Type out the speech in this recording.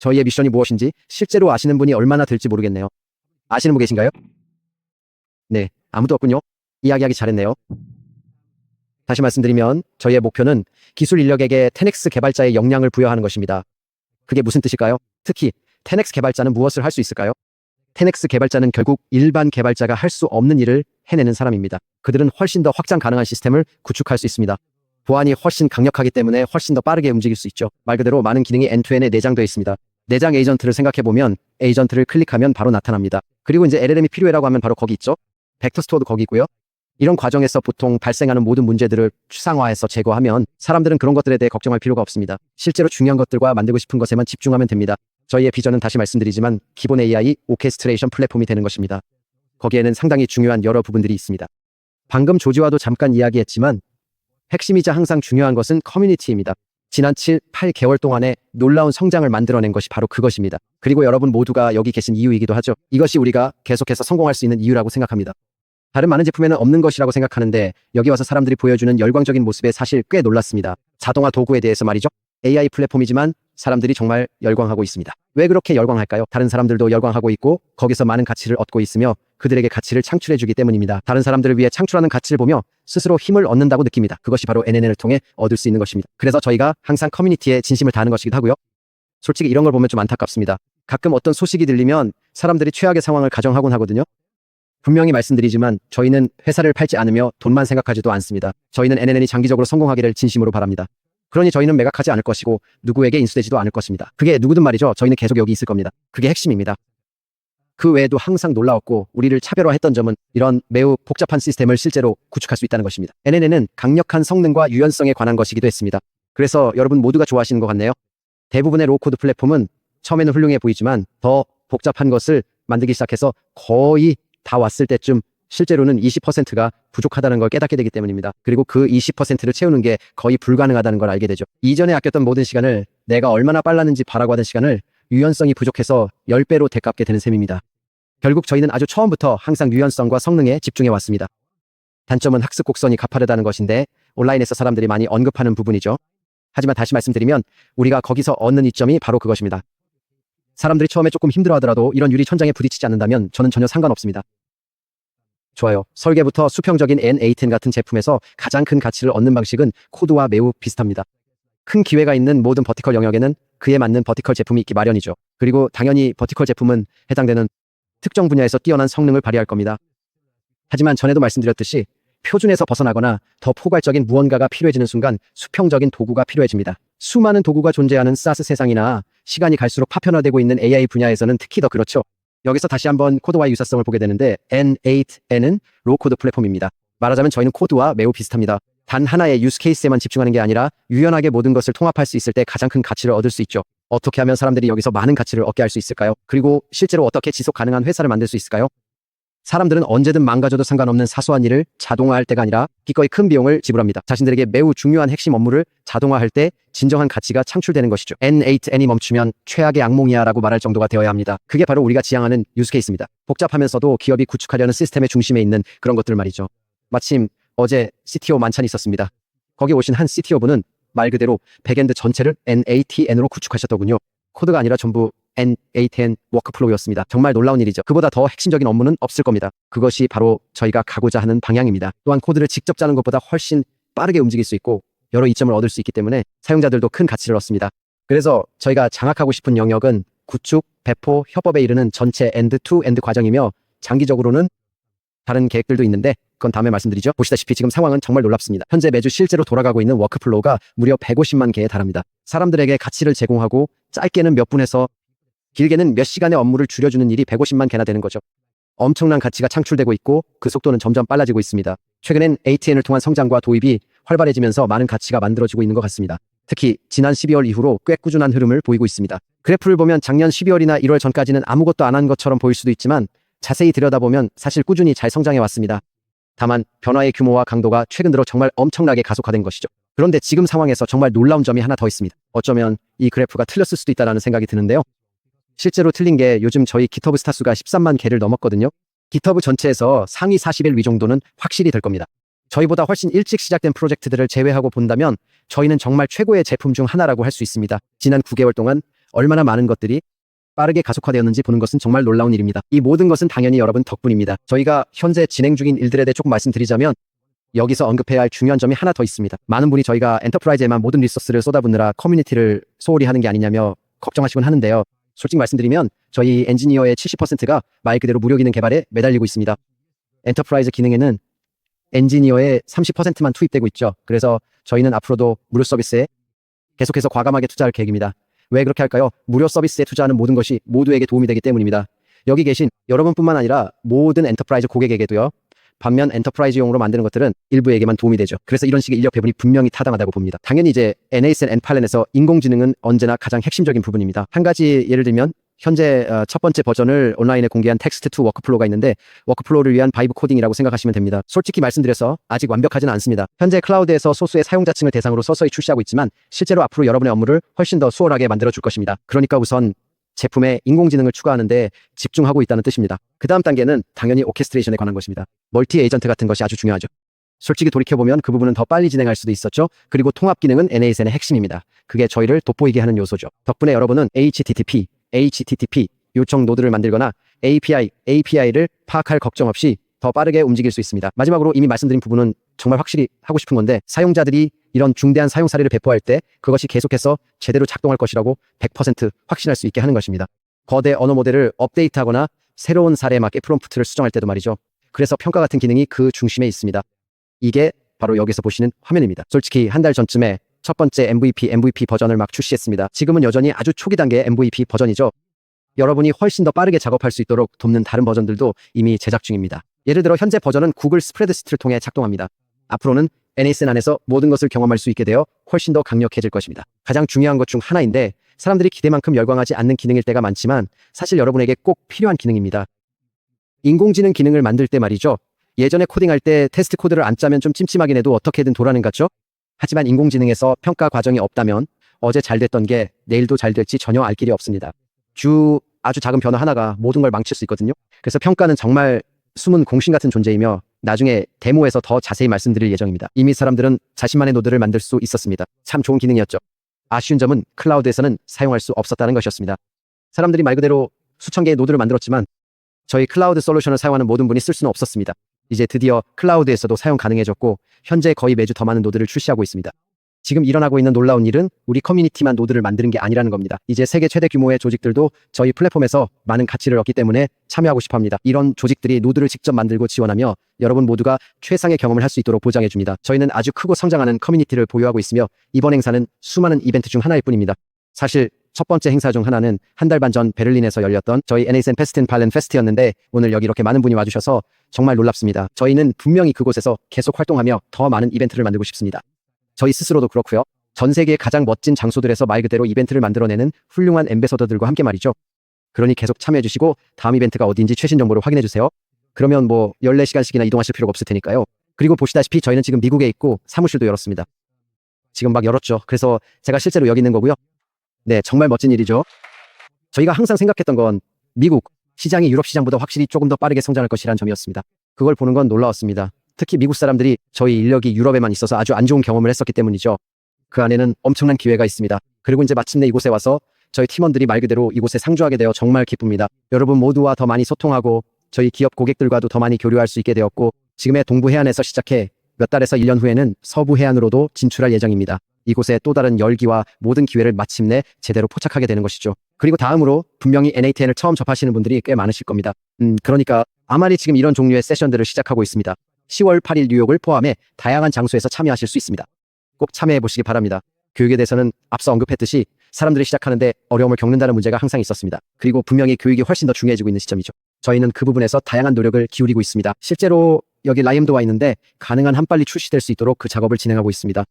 저희의 미션이 무엇인지 실제로 아시는 분이 얼마나 될지 모르겠네요. 아시는 분 계신가요? 네, 아무도 없군요. 이야기하기 잘했네요. 다시 말씀드리면 저희의 목표는 기술 인력에게 10X 개발자의 역량을 부여하는 것입니다. 그게 무슨 뜻일까요? 특히 10X 개발자는 무엇을 할 수 있을까요? 10X 개발자는 결국 일반 개발자가 할 수 없는 일을 해내는 사람입니다. 그들은 훨씬 더 확장 가능한 시스템을 구축할 수 있습니다. 보안이 훨씬 강력하기 때문에 훨씬 더 빠르게 움직일 수 있죠. 말 그대로 많은 기능이 엔드투엔드에 내장되어 있습니다. 내장 에이전트를 생각해보면 에이전트를 클릭하면 바로 나타납니다. 그리고 이제 LLM이 필요해라고 하면 바로 거기 있죠. 벡터 스토어도 거기 있고요. 이런 과정에서 보통 발생하는 모든 문제들을 추상화해서 제거하면 사람들은 그런 것들에 대해 걱정할 필요가 없습니다. 실제로 중요한 것들과 만들고 싶은 것에만 집중하면 됩니다. 저희의 비전은 다시 말씀드리지만 기본 AI 오케스트레이션 플랫폼이 되는 것입니다. 거기에는 상당히 중요한 여러 부분들이 있습니다. 방금 조지와도 잠깐 이야기했지만 핵심이자 항상 중요한 것은 커뮤니티입니다. 지난 8개월 동안에 놀라운 성장을 만들어낸 것이 바로 그것입니다. 그리고 여러분 모두가 여기 계신 이유이기도 하죠. 이것이 우리가 계속해서 성공할 수 있는 이유라고 생각합니다. 다른 많은 제품에는 없는 것이라고 생각하는데 여기 와서 사람들이 보여주는 열광적인 모습에 사실 꽤 놀랐습니다. 자동화 도구에 대해서 말이죠. AI 플랫폼이지만 사람들이 정말 열광하고 있습니다. 왜 그렇게 열광할까요? 다른 사람들도 열광하고 있고 거기서 많은 가치를 얻고 있으며 그들에게 가치를 창출해주기 때문입니다. 다른 사람들을 위해 창출하는 가치를 보며 스스로 힘을 얻는다고 느낍니다. 그것이 바로 NNN을 통해 얻을 수 있는 것입니다. 그래서 저희가 항상 커뮤니티에 진심을 다하는 것이기도 하고요. 솔직히 이런 걸 보면 좀 안타깝습니다. 가끔 어떤 소식이 들리면 사람들이 최악의 상황을 가정하곤 하거든요. 분명히 말씀드리지만 저희는 회사를 팔지 않으며 돈만 생각하지도 않습니다. 저희는 NNN이 장기적으로 성공하기를 진심으로 바랍니다. 그러니 저희는 매각하지 않을 것이고 누구에게 인수되지도 않을 것입니다. 그게 누구든 말이죠. 저희는 계속 여기 있을 겁니다. 그게 핵심입니다. 그 외에도 항상 놀라웠고 우리를 차별화했던 점은 이런 매우 복잡한 시스템을 실제로 구축할 수 있다는 것입니다. NNN은 강력한 성능과 유연성에 관한 것이기도 했습니다. 그래서 여러분 모두가 좋아하시는 것 같네요. 대부분의 로우코드 플랫폼은 처음에는 훌륭해 보이지만 더 복잡한 것을 만들기 시작해서 거의 다 왔을 때쯤 실제로는 20%가 부족하다는 걸 깨닫게 되기 때문입니다. 그리고 그 20%를 채우는 게 거의 불가능하다는 걸 알게 되죠. 이전에 아꼈던 모든 시간을 내가 얼마나 빨랐는지 바라고 하던 시간을 유연성이 부족해서 10배로 되갚게 되는 셈입니다. 결국 저희는 아주 처음부터 항상 유연성과 성능에 집중해 왔습니다. 단점은 학습 곡선이 가파르다는 것인데 온라인에서 사람들이 많이 언급하는 부분이죠. 하지만 다시 말씀드리면 우리가 거기서 얻는 이점이 바로 그것입니다. 사람들이 처음에 조금 힘들어하더라도 이런 유리 천장에 부딪히지 않는다면 저는 전혀 상관없습니다. 좋아요. 설계부터 수평적인 N810 같은 제품에서 가장 큰 가치를 얻는 방식은 코드와 매우 비슷합니다. 큰 기회가 있는 모든 버티컬 영역에는 그에 맞는 버티컬 제품이 있기 마련이죠. 그리고 당연히 버티컬 제품은 해당되는 특정 분야에서 뛰어난 성능을 발휘할 겁니다. 하지만 전에도 말씀드렸듯이 표준에서 벗어나거나 더 포괄적인 무언가가 필요해지는 순간 수평적인 도구가 필요해집니다. 수많은 도구가 존재하는 SaaS 세상이나 시간이 갈수록 파편화되고 있는 AI 분야에서는 특히 더 그렇죠. 여기서 다시 한번 코드와의 유사성을 보게 되는데 N8N은 로우코드 플랫폼입니다. 말하자면 저희는 코드와 매우 비슷합니다. 단 하나의 유스 케이스에만 집중하는 게 아니라 유연하게 모든 것을 통합할 수 있을 때 가장 큰 가치를 얻을 수 있죠. 어떻게 하면 사람들이 여기서 많은 가치를 얻게 할 수 있을까요? 그리고 실제로 어떻게 지속 가능한 회사를 만들 수 있을까요? 사람들은 언제든 망가져도 상관없는 사소한 일을 자동화할 때가 아니라 기꺼이 큰 비용을 지불합니다. 자신들에게 매우 중요한 핵심 업무를 자동화할 때 진정한 가치가 창출되는 것이죠. N8N이 멈추면 최악의 악몽이야 라고 말할 정도가 되어야 합니다. 그게 바로 우리가 지향하는 유스케이스입니다. 복잡하면서도 기업이 구축하려는 시스템의 중심에 있는 그런 것들 말이죠. 마침 어제 CTO 만찬이 있었습니다. 거기 오신 한 CTO분은 말 그대로 백엔드 전체를 N8N으로 구축하셨더군요. 코드가 아니라 전부 N8N 워크플로우였습니다. 정말 놀라운 일이죠. 그보다 더 핵심적인 업무는 없을 겁니다. 그것이 바로 저희가 가고자 하는 방향입니다. 또한 코드를 직접 짜는 것보다 훨씬 빠르게 움직일 수 있고 여러 이점을 얻을 수 있기 때문에 사용자들도 큰 가치를 얻습니다. 그래서 저희가 장악하고 싶은 영역은 구축, 배포, 협업에 이르는 전체 엔드-투-엔드 과정이며 장기적으로는 다른 계획들도 있는데 그건 다음에 말씀드리죠. 보시다시피 지금 상황은 정말 놀랍습니다. 현재 매주 실제로 돌아가고 있는 워크플로우가 무려 150만 개에 달합니다. 사람들에게 가치를 제공하고 짧게는 몇 분에서 길게는 몇 시간의 업무를 줄여주는 일이 150만 개나 되는 거죠. 엄청난 가치가 창출되고 있고 그 속도는 점점 빨라지고 있습니다. 최근엔 ATN을 통한 성장과 도입이 활발해지면서 많은 가치가 만들어지고 있는 것 같습니다. 특히 지난 12월 이후로 꽤 꾸준한 흐름을 보이고 있습니다. 그래프를 보면 작년 12월이나 1월 전까지는 아무것도 안 한 것처럼 보일 수도 있지만 자세히 들여다보면 사실 꾸준히 잘 성장해 왔습니다. 다만 변화의 규모와 강도가 최근 들어 정말 엄청나게 가속화된 것이죠. 그런데 지금 상황에서 정말 놀라운 점이 하나 더 있습니다. 어쩌면 이 그래프가 틀렸을 수도 있다는 생각이 드는데요. 실제로 틀린 게 요즘 저희 GitHub 스타 수가 13만 개를 넘었거든요. GitHub 전체에서 상위 41위 정도는 확실히 될 겁니다. 저희보다 훨씬 일찍 시작된 프로젝트들을 제외하고 본다면 저희는 정말 최고의 제품 중 하나라고 할 수 있습니다. 지난 9개월 동안 얼마나 많은 것들이 빠르게 가속화되었는지 보는 것은 정말 놀라운 일입니다. 이 모든 것은 당연히 여러분 덕분입니다. 저희가 현재 진행 중인 일들에 대해 조금 말씀드리자면 여기서 언급해야 할 중요한 점이 하나 더 있습니다. 많은 분이 저희가 엔터프라이즈에만 모든 리소스를 쏟아붓느라 커뮤니티를 소홀히 하는 게 아니냐며 걱정하시곤 하는데요. 솔직히 말씀드리면 저희 엔지니어의 70%가 말 그대로 무료 기능 개발에 매달리고 있습니다. 엔터프라이즈 기능에는 엔지니어의 30%만 투입되고 있죠. 그래서 저희는 앞으로도 무료 서비스에 계속해서 과감하게 투자할 계획입니다. 왜 그렇게 할까요? 무료 서비스에 투자하는 모든 것이 모두에게 도움이 되기 때문입니다. 여기 계신 여러분뿐만 아니라 모든 엔터프라이즈 고객에게도요. 반면 엔터프라이즈용으로 만드는 것들은 일부에게만 도움이 되죠. 그래서 이런 식의 인력 배분이 분명히 타당하다고 봅니다. 당연히 이제 NASN 엔팔렌에서 인공지능은 언제나 가장 핵심적인 부분입니다. 한 가지 예를 들면 현재 첫 번째 버전을 온라인에 공개한 텍스트 투 워크플로우가 있는데 워크플로우를 위한 바이브 코딩이라고 생각하시면 됩니다. 솔직히 말씀드려서 아직 완벽하지는 않습니다. 현재 클라우드에서 소수의 사용자층을 대상으로 서서히 출시하고 있지만 실제로 앞으로 여러분의 업무를 훨씬 더 수월하게 만들어 줄 것입니다. 그러니까 우선 제품에 인공지능을 추가하는데 집중하고 있다는 뜻입니다. 그 다음 단계는 당연히 오케스트레이션에 관한 것입니다. 멀티 에이전트 같은 것이 아주 중요하죠. 솔직히 돌이켜보면 그 부분은 더 빨리 진행할 수도 있었죠. 그리고 통합 기능은 NASN의 핵심입니다. 그게 저희를 돋보이게 하는 요소죠. 덕분에 여러분은 HTTP 요청 노드를 만들거나 API를 파악할 걱정 없이 더 빠르게 움직일 수 있습니다. 마지막으로 이미 말씀드린 부분은 정말 확실히 하고 싶은 건데 사용자들이 이런 중대한 사용 사례를 배포할 때 그것이 계속해서 제대로 작동할 것이라고 100% 확신할 수 있게 하는 것입니다. 거대 언어 모델을 업데이트하거나 새로운 사례에 맞게 프롬프트를 수정할 때도 말이죠. 그래서 평가 같은 기능이 그 중심에 있습니다. 이게 바로 여기서 보시는 화면입니다. 솔직히 한 달 전쯤에 첫 번째 MVP 버전을 막 출시했습니다. 지금은 여전히 아주 초기 단계의 MVP 버전이죠. 여러분이 훨씬 더 빠르게 작업할 수 있도록 돕는 다른 버전들도 이미 제작 중입니다. 예를 들어 현재 버전은 구글 스프레드시트를 통해 작동합니다. 앞으로는 NASN 안에서 모든 것을 경험할 수 있게 되어 훨씬 더 강력해질 것입니다. 가장 중요한 것 중 하나인데 사람들이 기대만큼 열광하지 않는 기능일 때가 많지만 사실 여러분에게 꼭 필요한 기능입니다. 인공지능 기능을 만들 때 말이죠. 예전에 코딩할 때 테스트 코드를 안 짜면 좀 찜찜하긴 해도 어떻게든 돌아는 같죠? 하지만 인공지능에서 평가 과정이 없다면 어제 잘 됐던 게 내일도 잘 될지 전혀 알 길이 없습니다. 아주 작은 변화 하나가 모든 걸 망칠 수 있거든요. 그래서 평가는 정말 숨은 공신 같은 존재이며 나중에 데모에서 더 자세히 말씀드릴 예정입니다. 이미 사람들은 자신만의 노드를 만들 수 있었습니다. 참 좋은 기능이었죠. 아쉬운 점은 클라우드에서는 사용할 수 없었다는 것이었습니다. 사람들이 말 그대로 수천 개의 노드를 만들었지만 저희 클라우드 솔루션을 사용하는 모든 분이 쓸 수는 없었습니다. 이제 드디어 클라우드에서도 사용 가능해졌고 현재 거의 매주 더 많은 노드를 출시하고 있습니다. 지금 일어나고 있는 놀라운 일은 우리 커뮤니티만 노드를 만드는 게 아니라는 겁니다. 이제 세계 최대 규모의 조직들도 저희 플랫폼에서 많은 가치를 얻기 때문에 참여하고 싶어 합니다. 이런 조직들이 노드를 직접 만들고 지원하며 여러분 모두가 최상의 경험을 할 수 있도록 보장해 줍니다. 저희는 아주 크고 성장하는 커뮤니티를 보유하고 있으며 이번 행사는 수많은 이벤트 중 하나일 뿐입니다. 사실 첫 번째 행사 중 하나는 한 달 반 전 베를린에서 열렸던 저희 NASN 페스트 인 팔렌 페스트였는데 오늘 여기 이렇게 많은 분이 와주셔서 정말 놀랍습니다. 저희는 분명히 그곳에서 계속 활동하며 더 많은 이벤트를 만들고 싶습니다. 저희 스스로도 그렇고요. 전 세계의 가장 멋진 장소들에서 말 그대로 이벤트를 만들어내는 훌륭한 앰베서더들과 함께 말이죠. 그러니 계속 참여해주시고 다음 이벤트가 어디인지 최신 정보를 확인해주세요. 그러면 14시간씩이나 이동하실 필요가 없을 테니까요. 그리고 보시다시피 저희는 지금 미국에 있고 사무실도 열었습니다. 지금 막 열었죠. 그래서 제가 실제로 여기 있는 거고요. 네, 정말 멋진 일이죠. 저희가 항상 생각했던 건 미국 시장이 유럽 시장보다 확실히 조금 더 빠르게 성장할 것이라는 점이었습니다. 그걸 보는 건 놀라웠습니다. 특히 미국 사람들이 저희 인력이 유럽에만 있어서 아주 안 좋은 경험을 했었기 때문이죠. 그 안에는 엄청난 기회가 있습니다. 그리고 이제 마침내 이곳에 와서 저희 팀원들이 말 그대로 이곳에 상주하게 되어 정말 기쁩니다. 여러분 모두와 더 많이 소통하고 저희 기업 고객들과도 더 많이 교류할 수 있게 되었고 지금의 동부 해안에서 시작해 몇 달에서 1년 후에는 서부 해안으로도 진출할 예정입니다. 이곳에 또 다른 열기와 모든 기회를 마침내 제대로 포착하게 되는 것이죠. 그리고 다음으로 분명히 NATN을 처음 접하시는 분들이 꽤 많으실 겁니다. 그러니까 아마리 지금 이런 종류의 세션들을 시작하고 있습니다. 10월 8일 뉴욕을 포함해 다양한 장소에서 참여하실 수 있습니다. 꼭 참여해 보시기 바랍니다. 교육에 대해서는 앞서 언급했듯이 사람들이 시작하는데 어려움을 겪는다는 문제가 항상 있었습니다. 그리고 분명히 교육이 훨씬 더 중요해지고 있는 시점이죠. 저희는 그 부분에서 다양한 노력을 기울이고 있습니다. 실제로 여기 라임도 와 있는데 가능한 한 빨리 출시될 수 있도록 그 작업을 진행하고 있습니다.